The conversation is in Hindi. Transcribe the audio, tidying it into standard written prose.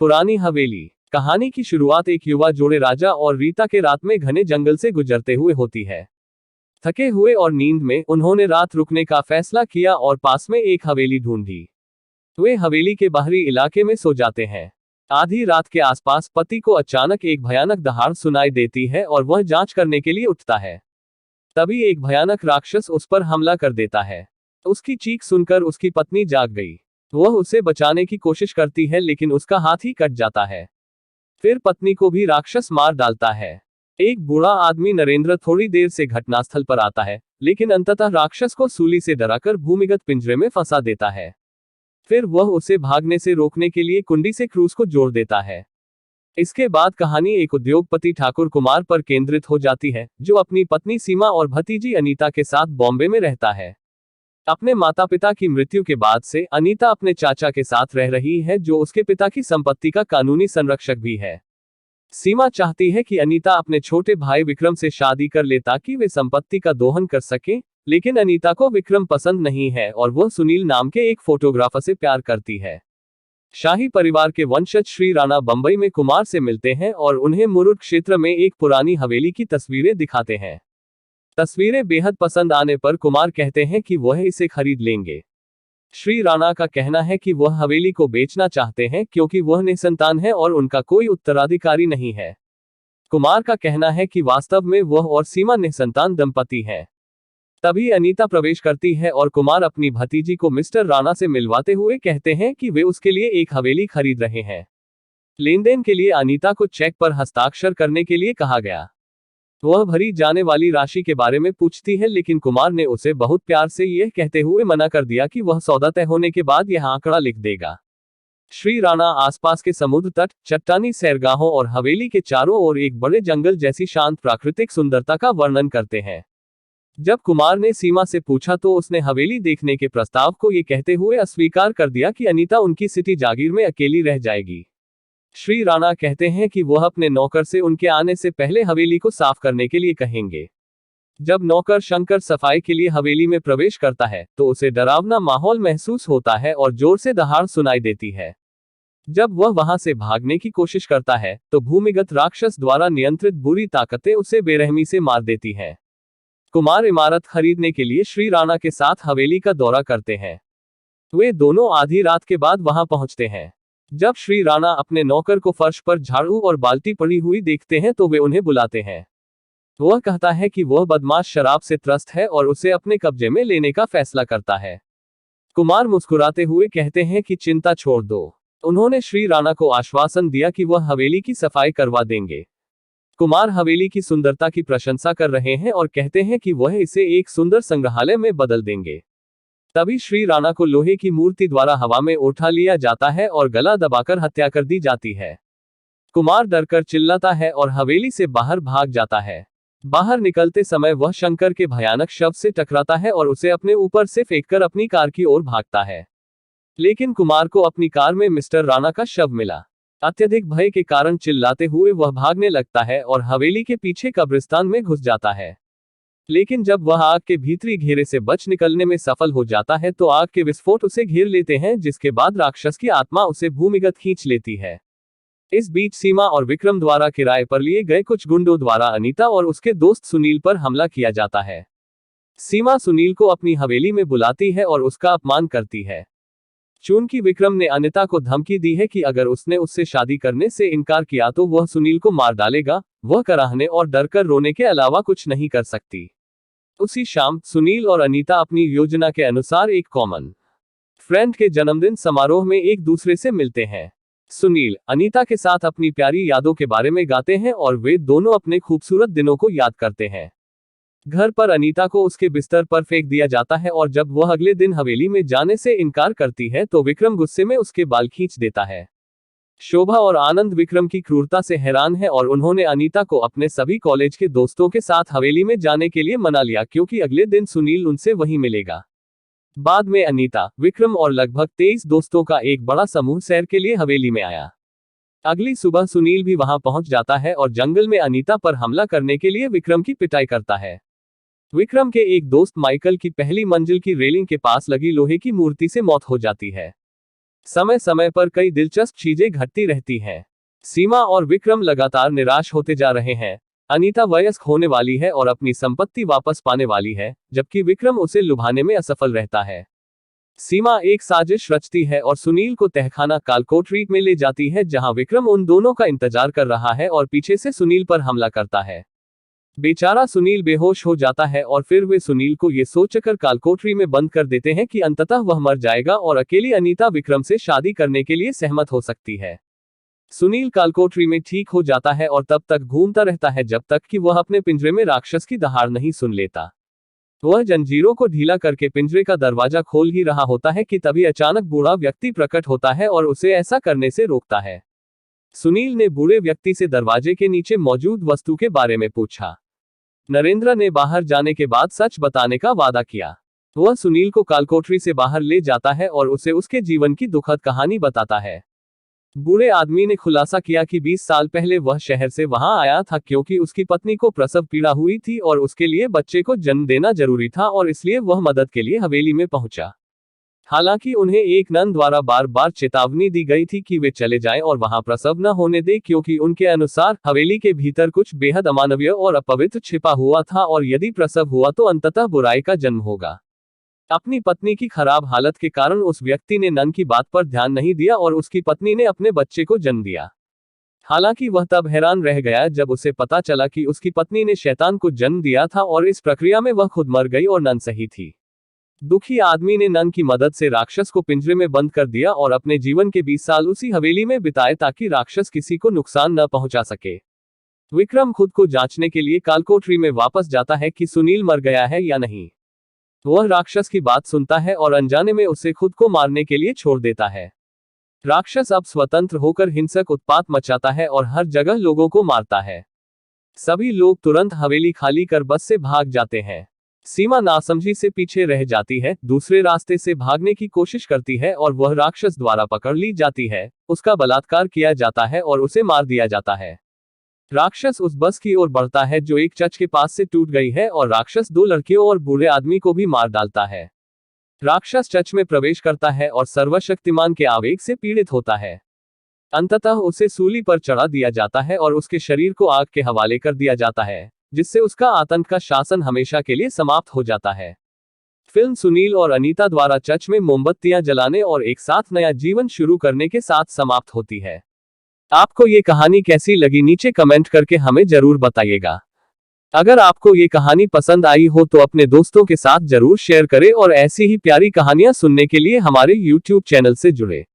पुरानी हवेली। कहानी की शुरुआत एक युवा जोड़े राजा और रीता के रात में घने जंगल से गुजरते हुए होती है। थके हुए और नींद में उन्होंने रात रुकने का फैसला किया और पास में एक हवेली ढूंढी। वे हवेली के बाहरी इलाके में सो जाते हैं। आधी रात के आसपास पति को अचानक एक भयानक दहाड़ सुनाई देती है और वह जांच करने के लिए उठता है। तभी एक भयानक राक्षस उस पर हमला कर देता है। उसकी चीख सुनकर उसकी पत्नी जाग गई। वह उसे बचाने की कोशिश करती है लेकिन उसका हाथ ही कट जाता है। फिर पत्नी को भी राक्षस मार डालता है। एक बूढ़ा आदमी नरेंद्र थोड़ी देर से घटनास्थल पर आता है, लेकिन अंततः राक्षस को सूली से डराकर भूमिगत पिंजरे में फंसा देता है। फिर वह उसे भागने से रोकने के लिए कुंडी से क्रूस को जोड़ देता है। इसके बाद कहानी एक उद्योगपति ठाकुर कुमार पर केंद्रित हो जाती है, जो अपनी पत्नी सीमा और भतीजी अनीता के साथ बॉम्बे में रहता है। अपने माता पिता की मृत्यु के बाद से अनीता अपने चाचा के साथ रह रही है, जो उसके पिता की संपत्ति का कानूनी संरक्षक भी है। सीमा चाहती है कि अनीता अपने छोटे भाई विक्रम से शादी कर ले ताकि वे संपत्ति का दोहन कर सके, लेकिन अनीता को विक्रम पसंद नहीं है और वह सुनील नाम के एक फोटोग्राफर से प्यार करती है। शाही परिवार के वंशज श्री राणा बंबई में कुमार से मिलते हैं और उन्हें मुरुड क्षेत्र में एक पुरानी हवेली की तस्वीरें दिखाते हैं। तस्वीरें बेहद पसंद आने पर कुमार कहते हैं कि वह इसे खरीद लेंगे। श्री राणा का कहना है कि वह हवेली को बेचना चाहते हैं क्योंकि वह निसंतान है और उनका कोई उत्तराधिकारी नहीं है। कुमार का कहना है कि वास्तव में वह और सीमा निसंतान दंपति हैं। तभी अनीता प्रवेश करती है और कुमार अपनी भतीजी को मिस्टर राणा से मिलवाते हुए कहते हैं कि वे उसके लिए एक हवेली खरीद रहे हैं। लेनदेन के लिए अनीता को चेक पर हस्ताक्षर करने के लिए कहा गया। वह भरी जाने वाली राशि के बारे में पूछती है, लेकिन कुमार ने उसे बहुत प्यार से यह कहते हुए मना कर दिया कि वह सौदा तय होने के बाद यह आंकड़ा लिख देगा। श्री राणा आसपास के समुद्र तट, चट्टानी सैरगाहों और हवेली के चारों ओर एक बड़े जंगल जैसी शांत प्राकृतिक सुंदरता का वर्णन करते हैं। जब कुमार ने सीमा से पूछा तो उसने हवेली देखने के प्रस्ताव को ये कहते हुए अस्वीकार कर दिया कि अनीता उनकी सिटी जागीर में अकेली रह जाएगी। श्री राणा कहते हैं कि वह अपने नौकर से उनके आने से पहले हवेली को साफ करने के लिए कहेंगे। जब नौकर शंकर सफाई के लिए हवेली में प्रवेश करता है तो उसे डरावना माहौल महसूस होता है और जोर से दहाड़ सुनाई देती है। जब वह वहां से भागने की कोशिश करता है तो भूमिगत राक्षस द्वारा नियंत्रित बुरी ताकतें उसे बेरहमी से मार देती हैं। कुमार इमारत खरीदने के लिए श्री राणा के साथ हवेली का दौरा करते हैं। वे दोनों आधी रात के बाद वहां पहुंचते हैं। जब श्री राणा अपने नौकर को फर्श पर झाड़ू और बाल्टी पड़ी हुई देखते हैं तो वे उन्हें बुलाते हैं। वह कहता है कि वह बदमाश शराब से त्रस्त है और उसे अपने कब्जे में लेने का फैसला करता है। कुमार मुस्कुराते हुए कहते हैं कि चिंता छोड़ दो। उन्होंने श्री राणा को आश्वासन दिया कि वह हवेली की सफाई करवा देंगे। कुमार हवेली की सुंदरता की प्रशंसा कर रहे हैं और कहते हैं कि वह इसे एक सुंदर संग्रहालय में बदल देंगे। तभी श्री राणा को लोहे की मूर्ति द्वारा हवा में उठा लिया जाता है और गला दबाकर हत्या कर दी जाती है। कुमार डरकर चिल्लाता है और हवेली से बाहर भाग जाता है। बाहर निकलते समय वह शंकर के भयानक शव से टकराता है और उसे अपने ऊपर से फेंककर अपनी कार की ओर भागता है। लेकिन कुमार को अपनी कार में मिस्टर राणा का शव मिला। अत्यधिक भय के कारण चिल्लाते हुए वह भागने लगता है और हवेली के पीछे कब्रिस्तान में घुस जाता है। लेकिन जब वह आग के भीतरी घेरे से बच निकलने में सफल हो जाता है तो आग के विस्फोट उसे घेर लेते हैं, जिसके बाद राक्षस की आत्मा उसे भूमिगत खींच लेती है। इस बीच सीमा और विक्रम द्वारा किराए पर लिए गए कुछ गुंडों द्वारा अनीता और उसके दोस्त सुनील पर हमला किया जाता है। सीमा सुनील को अपनी हवेली में बुलाती है और उसका अपमान करती है। चूंकि विक्रम ने अनीता को धमकी दी है कि अगर उसने उससे शादी करने से इनकार किया तो वह सुनील को मार डालेगा, वह कराहने और डरकर रोने के अलावा कुछ नहीं कर सकती। उसी शाम सुनील और अनीता अपनी योजना के अनुसार एक कॉमन फ्रेंड के जन्मदिन समारोह में एक दूसरे से मिलते हैं। सुनील अनीता के साथ अपनी प्यारी यादों के बारे में गाते हैं और वे दोनों अपने खूबसूरत दिनों को याद करते हैं। घर पर अनीता को उसके बिस्तर पर फेंक दिया जाता है और जब वह अगले दिन हवेली में जाने से इनकार करती है तो विक्रम गुस्से में उसके बाल खींच देता है। शोभा और आनंद विक्रम की क्रूरता से हैरान है और उन्होंने अनीता को अपने सभी कॉलेज के दोस्तों के साथ हवेली में जाने के लिए मना लिया, क्योंकि अगले दिन सुनील उनसे वहीं मिलेगा। बाद में अनीता, विक्रम और लगभग 23 दोस्तों का एक बड़ा समूह सैर के लिए हवेली में आया। अगली सुबह सुनील भी वहां पहुंच जाता है और जंगल में अनीता पर हमला करने के लिए विक्रम की पिटाई करता है। विक्रम के एक दोस्त माइकल की पहली मंजिल की रेलिंग के पास लगी लोहे की मूर्ति से मौत हो जाती है। समय समय पर कई दिलचस्प चीजें घटती रहती हैं। सीमा और विक्रम लगातार निराश होते जा रहे हैं। अनीता वयस्क होने वाली है और अपनी संपत्ति वापस पाने वाली है, जबकि विक्रम उसे लुभाने में असफल रहता है। सीमा एक साजिश रचती है और सुनील को तहखाना कालकोट में ले जाती है, जहां विक्रम उन दोनों का इंतजार कर रहा है और पीछे से सुनील पर हमला करता है। बेचारा सुनील बेहोश हो जाता है और फिर वे सुनील को ये सोचकर कालकोठरी में बंद कर देते हैं कि अंततः वह मर जाएगा और अकेली अनीता विक्रम से शादी करने के लिए सहमत हो सकती है। सुनील कालकोठरी में ठीक हो जाता है और तब तक घूमता रहता है जब तक कि वह अपने पिंजरे में राक्षस की दहाड़ नहीं सुन लेता। वह जंजीरों को ढीला करके पिंजरे का दरवाजा खोल ही रहा होता है कि तभी अचानक बूढ़ा व्यक्ति प्रकट होता है और उसे ऐसा करने से रोकता है। सुनील ने बूढ़े व्यक्ति से दरवाजे के नीचे मौजूद वस्तु के बारे में पूछा। नरेंद्र ने बाहर जाने के बाद सच बताने का वादा किया। वह सुनील को कालकोठरी से बाहर ले जाता है और उसे उसके जीवन की दुखद कहानी बताता है। बूढ़े आदमी ने खुलासा किया कि 20 साल पहले वह शहर से वहां आया था क्योंकि उसकी पत्नी को प्रसव पीड़ा हुई थी और उसके लिए बच्चे को जन्म देना जरूरी था और इसलिए वह मदद के लिए हवेली में पहुंचा। हालांकि उन्हें एक नन द्वारा बार बार चेतावनी दी गई थी कि वे चले जाएं और वहां प्रसव न होने दें, क्योंकि उनके अनुसार हवेली के भीतर कुछ बेहद अमानवीय और अपवित्र छिपा हुआ था और यदि प्रसव हुआ तो अंततः बुराई का जन्म होगा। अपनी पत्नी की खराब हालत के कारण उस व्यक्ति ने नन की बात पर ध्यान नहीं दिया और उसकी पत्नी ने अपने बच्चे को जन्म दिया। हालांकि वह तब हैरान रह गया जब उसे पता चला कि उसकी पत्नी ने शैतान को जन्म दिया था और इस प्रक्रिया में वह खुद मर गई और नन सही थी। दुखी आदमी ने नन की मदद से राक्षस को पिंजरे में बंद कर दिया और अपने जीवन के 20 साल उसी हवेली में बिताए ताकि राक्षस किसी को नुकसान न पहुंचा सके। विक्रम खुद को जांचने के लिए कालकोठरी में वापस जाता है कि सुनील मर गया है या नहीं। वह राक्षस की बात सुनता है और अनजाने में उसे खुद को मारने के लिए छोड़ देता है। राक्षस अब स्वतंत्र होकर हिंसक उत्पात मचाता है और हर जगह लोगों को मारता है। सभी लोग तुरंत हवेली खाली कर बस से भाग जाते हैं। सीमा नासमझी से पीछे रह जाती है, दूसरे रास्ते से भागने की कोशिश करती है और वह राक्षस द्वारा पकड़ ली जाती है। उसका बलात्कार किया जाता है और उसे मार दिया जाता है। राक्षस उस बस की ओर बढ़ता है जो एक चर्च के पास से टूट गई है और राक्षस 2 लड़कियों और बूढ़े आदमी को भी मार डालता है। राक्षस चर्च में प्रवेश करता है और सर्वशक्तिमान के आवेग से पीड़ित होता है। अंततः उसे सूली पर चढ़ा दिया जाता है और उसके शरीर को आग के हवाले कर दिया जाता है, जिससे उसका आतंक का शासन हमेशा के लिए समाप्त हो जाता है। फिल्म सुनील और अनीता द्वारा चर्च में मोमबत्तियां जलाने और एक साथ नया जीवन शुरू करने के साथ समाप्त होती है। आपको ये कहानी कैसी लगी नीचे कमेंट करके हमें जरूर बताइएगा। अगर आपको ये कहानी पसंद आई हो तो अपने दोस्तों के साथ जरूर शेयर करें और ऐसी ही प्यारी कहानियां सुनने के लिए हमारे YouTube चैनल से जुड़े।